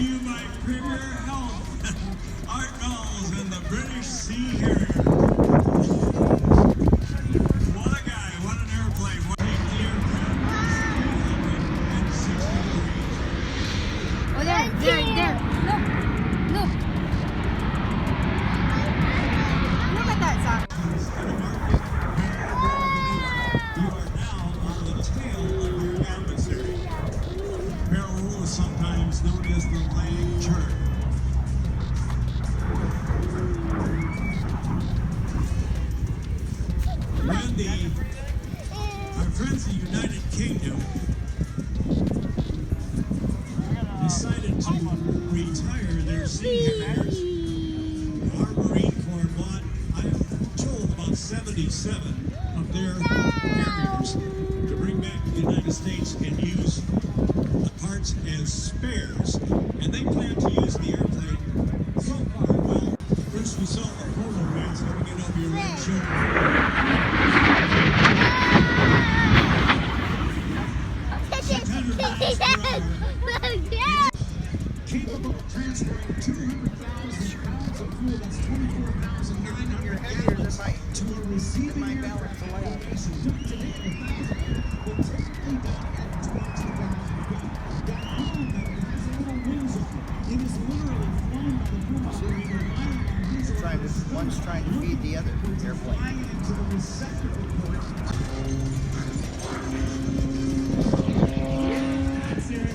to you by Premier Health, Art Knowles, and the British Sea Harrier. What a guy, what an airplane. What a aircraft. Oh, there. Look. Look at that, Zach. You are now on the tail of your adversary. Barrel roll is sometimes known as the lag turn. When our friends in the United Kingdom decided to retire their Sea Harriers, our Marine Corps bought, I'm told, about 77 of their Harriers to bring back to the United States and use the parts as spares. And they plan to use the airplane so far. Well, first we saw the polo mats coming in over your right shoulder. Capable of transferring 200,000 pounds of fuel, that's 24,900 gallons, to a receiving aircraft location. Done today at 1,000, but typically done at 20,000 feet. That Puma method has a little wings on it. It is literally flown by the Puma operator relying on his or One's trying to feed the other airplane. flying into the receptacle port. That's it.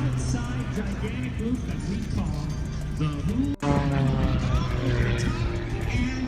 outside gigantic loop that we call the hula and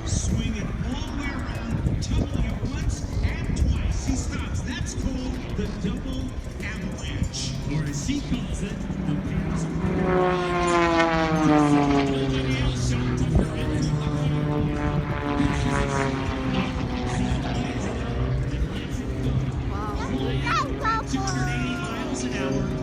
swing it all the way around, tumbling it once and twice. He stops. That's called the double avalanche, or as he calls it, the pins. Wow. 280 miles an hour.